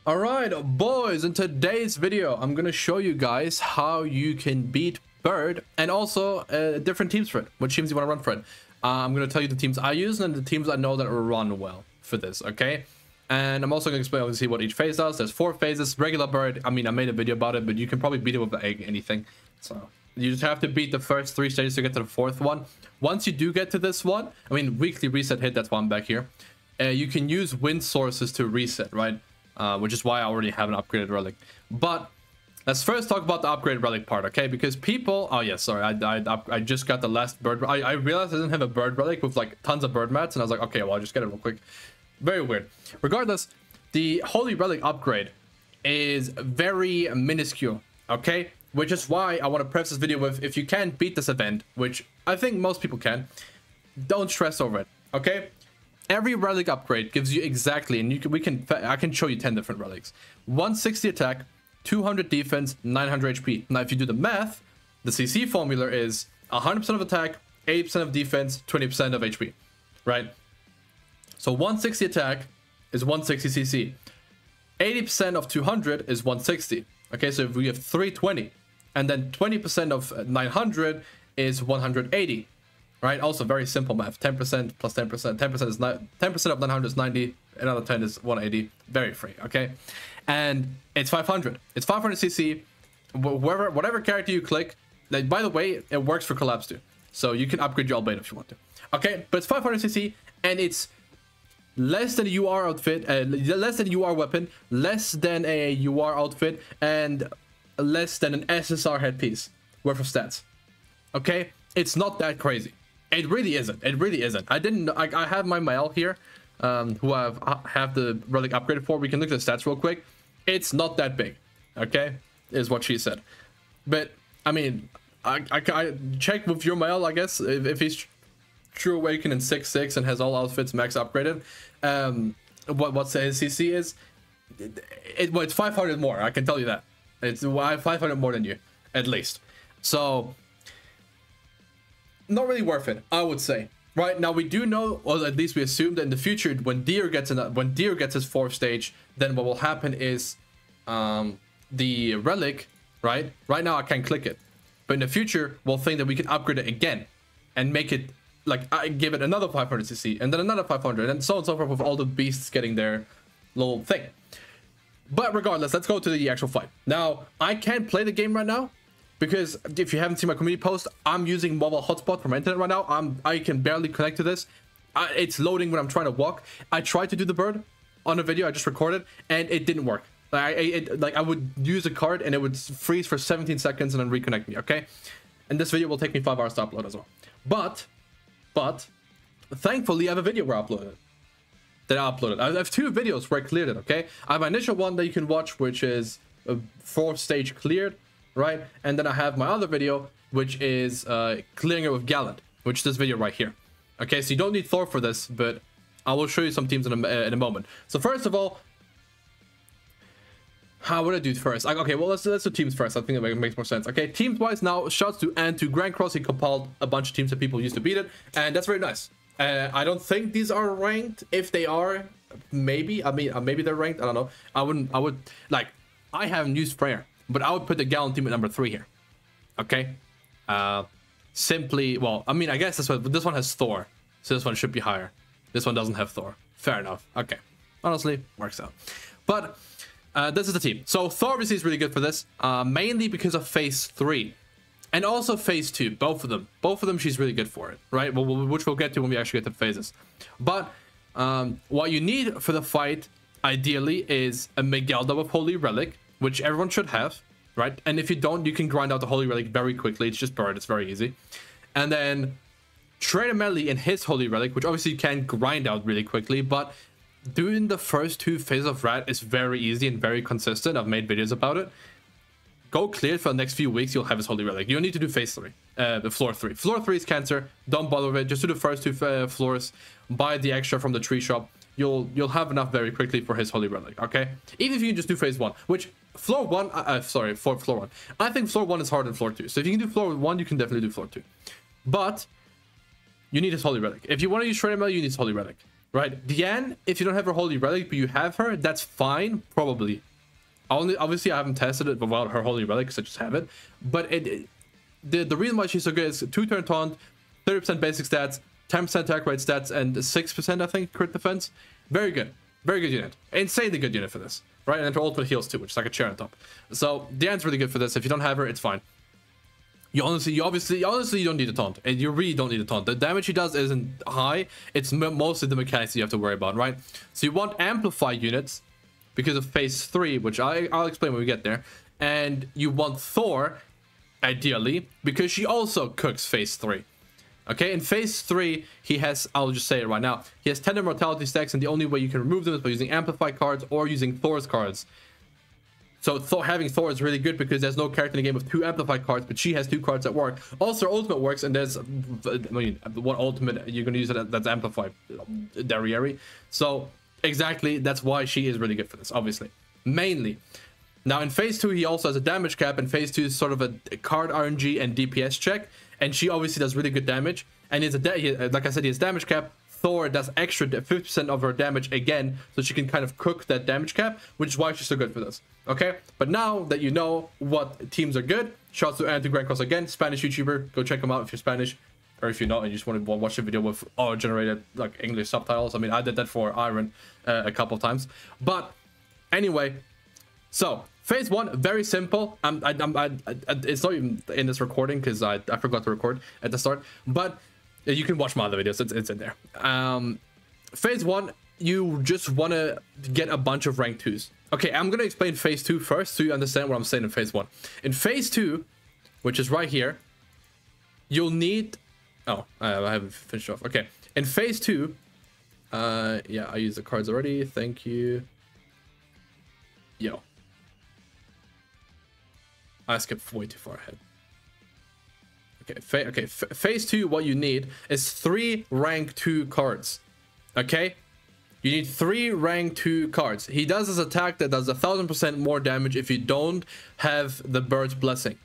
All right, boys, in today's video, I'm going to show you guys how you can beat Bird and also different teams for it, what teams you want to run for it. I'm going to tell you the teams I use and the teams I know that run well for this, okay? And I'm also going to explain, obviously, what each phase does. There's 4 phases. Regular Bird, I mean, I made a video about it, but you can probably beat it with anything. So you just have to beat the first 3 stages to get to the 4th one. Once you do get to this one, I mean, weekly reset hit, that's why I'm back here. You can use wind sources to reset, right? Which is why I already have an upgraded relic. But let's first talk about the upgraded relic part, okay? Because people, oh yeah, sorry, I just got the last bird. I realized I didn't have a bird relic with like tons of bird mats, and I was like, okay, well, I'll just get it real quick. Very weird. Regardless, the holy relic upgrade is very minuscule, okay? Which is why I want to preface this video with, if you can't beat this event, which I think most people can, don't stress over it, okay? Every relic upgrade gives you exactly, and I can show you 10 different relics. 160 attack, 200 defense, 900 HP. Now, if you do the math, the CC formula is 100% of attack, 80% of defense, 20% of HP, right? So 160 attack is 160 CC. 80% of 200 is 160. Okay, so if we have 320, and then 20% of 900 is 180. Right, also very simple math. 10% plus 10%. 10% is 10% of 900 is 90. Another 10 is 180. Very free. Okay, and it's 500. It's 500 CC. Whatever character you click. Like, by the way, it works for collapse too. So you can upgrade your Albait if you want to. Okay, but it's 500 CC and it's less than a UR outfit, less than a UR weapon, less than a UR outfit, and less than an SSR headpiece worth of stats. Okay, it's not that crazy. It really isn't. It really isn't. I have my mail here, who I have the relic upgraded for. We can look at the stats real quick. It's not that big, okay? Is what she said. But I mean, I check with your mail, I guess, if he's True Awaken in 6/6 and has all outfits max upgraded. What's his CC is? Well, it's 500 more. I can tell you that. It's 500 more than you, at least. So not really worth it, I would say. Right now, we do know, or at least we assume, that in the future, when Deer gets his 4th stage, then what will happen is the relic, right now I can't click it, but in the future we'll think that we can upgrade it again and make it like, I give it another 500 CC and then another 500 and so on and so forth, with all the beasts getting their little thing. But regardless, let's go to the actual fight. Now, I can't play the game right now because if you haven't seen my community post, I'm using mobile hotspot from my internet right now. I can barely connect to this. It's loading when I'm trying to walk. I tried to do the bird on a video I just recorded, and it didn't work. Like I would use a card and it would freeze for 17 seconds and then reconnect me. Okay, and this video will take me 5 hours to upload as well. But thankfully, I have a video where I uploaded it. I have 2 videos where I cleared it. Okay, I have my initial one that you can watch, which is a 4th stage cleared. Right, and then I have my other video, which is clearing it with GALAND, which is this video right here. Okay, so you don't need Thor for this, but I will show you some teams in a moment. So first of all, how would I do it first? Okay, well, let's do teams first. I think it makes more sense. Okay, teams wise now, shouts to and to Grand Cross. He compiled a bunch of teams that people used to beat it, and that's very nice. I don't think these are ranked. If they are, maybe, I mean, maybe they're ranked. I don't know. I haven't used Freyr, but I would put the GALAND team at number 3 here. Okay, simply, well, I mean, I guess this one has Thor, so this one should be higher. This one doesn't have Thor. Fair enough. Okay, honestly, works out. But this is the team. So Thor obviously is really good for this, mainly because of phase 3 and also phase 2. Both of them she's really good for it, right? Which we'll get to when we actually get to the phases. But what you need for the fight ideally is a Meliodas with Holy Relic, which everyone should have, right? And if you don't, you can grind out the Holy Relic very quickly. It's just bird. It's very easy. And then train Meli in his Holy Relic, which obviously you can grind out really quickly, but doing the first 2 phases of Rat is very easy and very consistent. I've made videos about it. Go clear it for the next few weeks. You'll have his Holy Relic. You don't need to do phase 3, the floor 3. Floor 3 is Cancer. Don't bother with it. Just do the first 2 floors. Buy the extra from the tree shop. You'll have enough very quickly for his Holy Relic. Okay, even if you can just do phase 1, which floor 1, for floor 1, I think floor 1 is harder than floor 2. So if you can do floor 1, you can definitely do floor 2. But you need his Holy Relic. If you want to use Shredder Meli, you need his Holy Relic. right? Diane, if you don't have her Holy Relic, but you have her, that's fine, probably. Obviously, I haven't tested it without her Holy Relic, because I just have it. But the reason why she's so good is 2-turn taunt, 30% basic stats, 10% attack rate stats, and 6%, I think, crit defense. Very good. Very good unit. Insanely good unit for this, right? And her ultimate heals too, which is like a chair on top. So Diane's really good for this. If you don't have her, it's fine. You honestly you don't need a taunt, and you really don't need a taunt. The damage she does isn't high. It's mostly the mechanics you have to worry about, right? So you want amplify units because of phase 3, which I'll explain when we get there. And you want Thor, ideally, because she also cooks phase 3. Okay, in phase 3, he has, I'll just say it right now, he has 10 immortality stacks, and the only way you can remove them is by using amplify cards or using Thor's cards. So having Thor is really good because there's no character in the game with 2 amplify cards, but she has 2 cards that work. Also, her ultimate works, and there's, I mean, what ultimate you're going to use that's amplified? Derriere. So exactly, that's why she is really good for this, obviously. Mainly. Now in phase 2, he also has a damage cap, and phase 2 is sort of a card RNG and DPS check, and she obviously does really good damage. And like I said, he has damage cap. Thor does extra 50% of her damage again, so she can kind of cook that damage cap, which is why she's so good for this. Okay, but now that you know what teams are good, shouts to Anti Grand Cross again, Spanish YouTuber. Go check him out if you're Spanish, or if you're not and you just want to watch a video with auto-generated like English subtitles. I mean, I did that for Iron a couple of times. But anyway, so phase 1, very simple. It's not even in this recording because I forgot to record at the start, but you can watch my other videos. It's in there. Phase 1, you just want to get a bunch of rank 2s. Okay, I'm going to explain phase 2 first so you understand what I'm saying in phase 1. In phase 2, which is right here, you'll need... Oh, I haven't finished off. Okay, in phase 2, yeah, I used the cards already. Thank you. Yo. I skipped way too far ahead. Okay, phase 2, what you need is 3 rank 2 cards. Okay? You need 3 rank 2 cards. He does this attack that does 1000% more damage if you don't have the Bird's Blessing.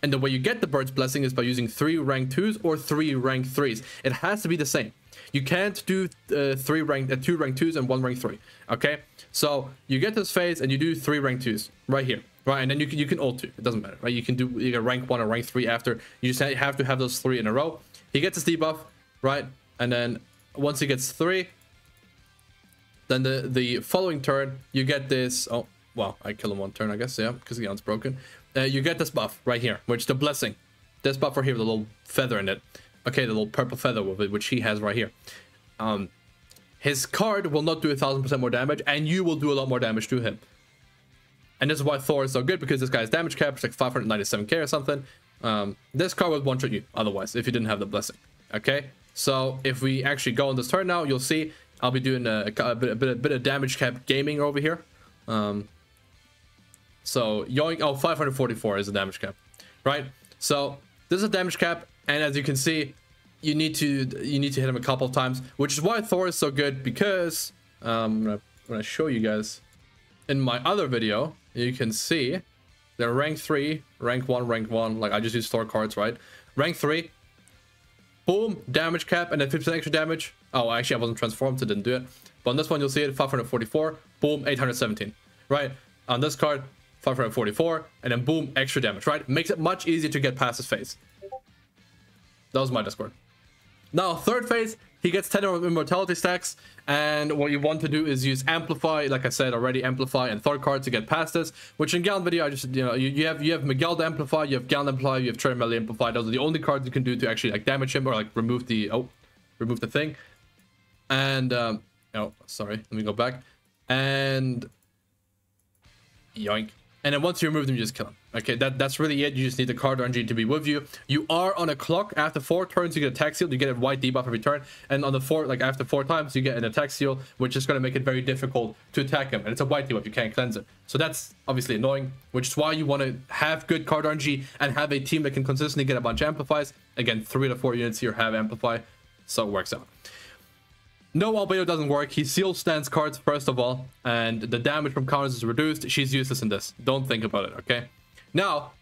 And the way you get the Bird's Blessing is by using 3 rank 2s or 3 rank 3s. It has to be the same. You can't do 2 rank 2s and 1 rank 3. Okay? So you get this phase and you do 3 rank 2s right here. Right, and then you can ult 2. It doesn't matter, right? You can do either rank 1 or rank 3 after. You just have to have those 3 in a row. He gets his debuff, right? And then once he gets 3, then the following turn you get this. Oh, well, I kill him 1 turn, I guess, yeah, because the gun's broken. You get this buff right here, which is the blessing. This buff right here with a little feather in it. Okay, the little purple feather with it, which he has right here. His card will not do 1000% more damage, and you will do a lot more damage to him. And this is why Thor is so good, because this guy's damage cap is like 597k or something. This card would one-shot you otherwise if you didn't have the blessing. Okay, so if we actually go on this turn now, you'll see I'll be doing a bit of damage cap gaming over here. So yoink, oh, 544 is the damage cap, right? So this is a damage cap, and as you can see, you need to hit him a couple of times, which is why Thor is so good, because I'm gonna show you guys in my other video. You can see they're rank 3, rank 1, rank 1. Like I just use Thor cards, right? Rank 3, boom, damage cap, and then 50% extra damage. Oh, actually I wasn't transformed, so didn't do it. But on this one you'll see it 544, boom, 817, right? On this card 544, and then boom, extra damage, right? Makes it much easier to get past this phase. That was my Discord. Now, third phase, he gets 10 immortality stacks, and what you want to do is use Amplify, like I said already, Amplify and Third card to get past this, which in GALAND video, I just, you know, you have Miguel to Amplify, you have GALAND Amplify, you have Meli Amplify. Those are the only cards you can do to actually, like, damage him or, like, remove the thing. And, oh, sorry, let me go back. And, yoink. And then once you remove them, you just kill them. Okay, that's really it. You just need the card RNG to be with you. You are on a clock. After 4 turns, you get attack seal. You get a white debuff every turn. And on the after 4 times, you get an attack seal, which is going to make it very difficult to attack him. And it's a white debuff. You can't cleanse it. So that's obviously annoying, which is why you want to have good card RNG and have a team that can consistently get a bunch of amplifies. Again, 3 to 4 units here have amplify, so it works out. No, Albedo doesn't work. He seals stance cards first of all, and the damage from counters is reduced. She's useless in this. Don't think about it, okay? Now,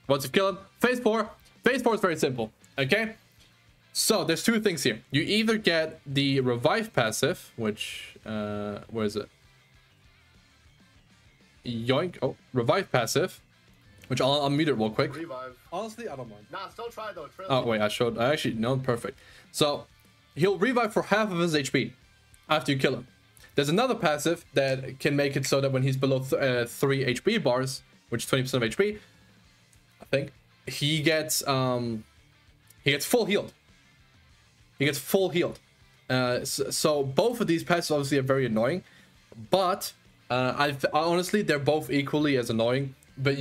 once you kill him, phase 4. Phase 4 is very simple, okay? So there's two things here. You either get the revive passive, which where is it? Yoink. Oh, revive passive, which I'll mute it real quick. Revive. Honestly, I don't mind. Nah, still try though. Oh wait, I actually no, perfect. So he'll revive for half of his HP after you kill him. There's another passive that can make it so that when he's below 3 HP bars, which is 20% of HP, I think, he gets full healed. He gets full healed. So both of these passives obviously are very annoying, but honestly, they're both equally as annoying, but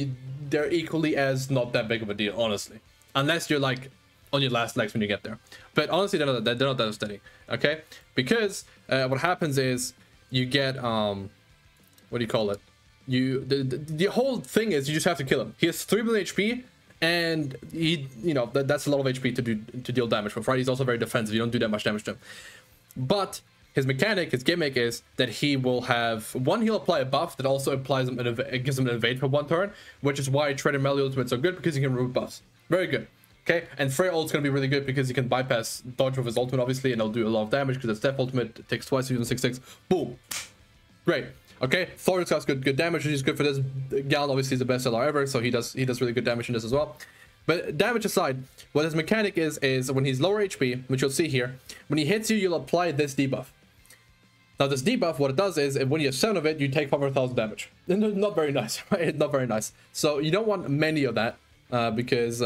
they're equally as not that big of a deal, honestly. Unless you're like on your last legs when you get there. But honestly, they're not that steady, okay? Because what happens is you get, what do you call it? The whole thing is you just have to kill him. He has 3 million HP, and that's a lot of HP to deal damage with, right? He's also very defensive. You don't do that much damage to him. But his mechanic, his gimmick is that he will have one, he'll apply a buff that also applies him, it gives him an evade for 1 turn, which is why Trader Meli ultimate is so good, because he can remove buffs. Very good. Okay, and Frey ult's gonna be really good because he can bypass dodge with his ultimate, obviously, and he'll do a lot of damage because it's Death ultimate. It takes twice, using 6/6. Boom. Great. Okay, Thor's got good damage, which is good for this. GALAND obviously is the best seller ever, so he does really good damage in this as well. But damage aside, what his mechanic is when he's lower HP, which you'll see here, when he hits you, you'll apply this debuff. Now this debuff, what it does is, when you have 7 of it, you take 500,000 damage. Not very nice, right? Not very nice. So you don't want many of that, because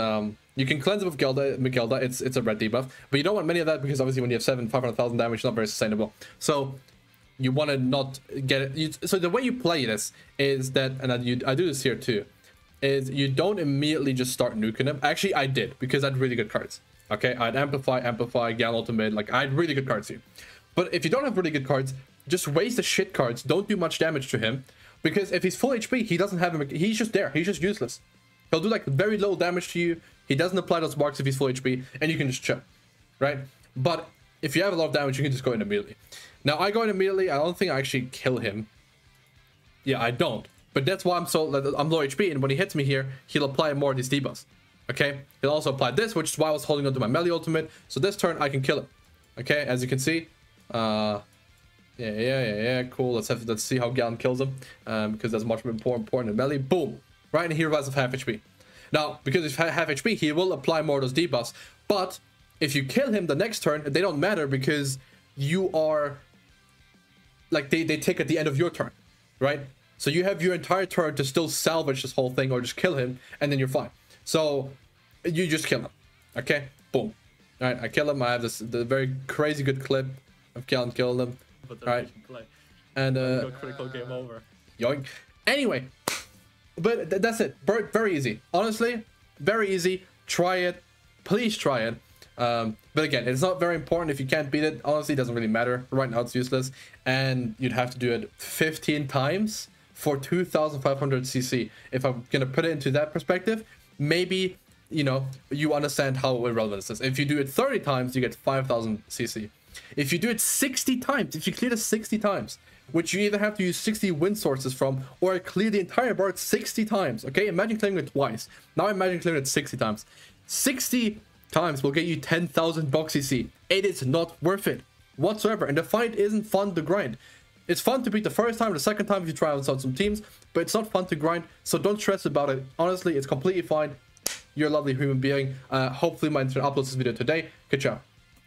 you can cleanse it with Gelda, it's a red debuff, but you don't want many of that because obviously when you have 500,000 damage, it's not very sustainable. So you want to not get it. So the way you play this is that, and I do this here too, is you don't immediately just start nuking him. Actually, I did, because I had really good cards. Okay, I had Amplify, GALAND ultimate, like I had really good cards here. But if you don't have really good cards, just waste the shit cards. Don't do much damage to him, because if he's full HP, he doesn't have him. He's just there. He's just useless. He'll do like very low damage to you. He doesn't apply those marks if he's full HP, and you can just chill, right? But if you have a lot of damage, you can just go in immediately. Now I go in immediately. I don't think I actually kill him. Yeah, I don't. But that's why I'm low HP, and when he hits me here, he'll apply more of these debuffs. Okay, he'll also apply this, which is why I was holding onto my Meli ultimate. So this turn I can kill him. Okay, as you can see. Yeah, cool. Let's see how GALAND kills him, because that's much more important than Meli. Boom, right, and he revives with half HP. Now, because he's half HP, he will apply more of those debuffs. But if you kill him the next turn, they don't matter, because you are like they take at the end of your turn, right? So you have your entire turn to still salvage this whole thing or just kill him, and then you're fine. So you just kill him. Okay, boom. All right, I kill him. I have the very crazy good clip of GALAND killing him. All right, and critical game over. Yoink. Anyway, but that's it. Very easy. Honestly, very easy. Try it. Please try it. But again, it's not very important. If you can't beat it, honestly, it doesn't really matter. Right now, it's useless. And you'd have to do it 15 times for 2,500 CC. If I'm going to put it into that perspective, maybe, you understand how irrelevant this is. If you do it 30 times, you get 5,000 CC. If you do it 60 times, if you clear it 60 times, which you either have to use 60 win sources from, or clear the entire board 60 times, okay? Imagine clearing it twice. Now imagine clearing it 60 times. 60 times will get you 10,000 box CC. It is not worth it whatsoever, and the fight isn't fun to grind. It's fun to beat the first time, the second time if you try out some teams, but it's not fun to grind, so don't stress about it. Honestly, it's completely fine. You're a lovely human being. Hopefully my internet uploads this video today. Good job.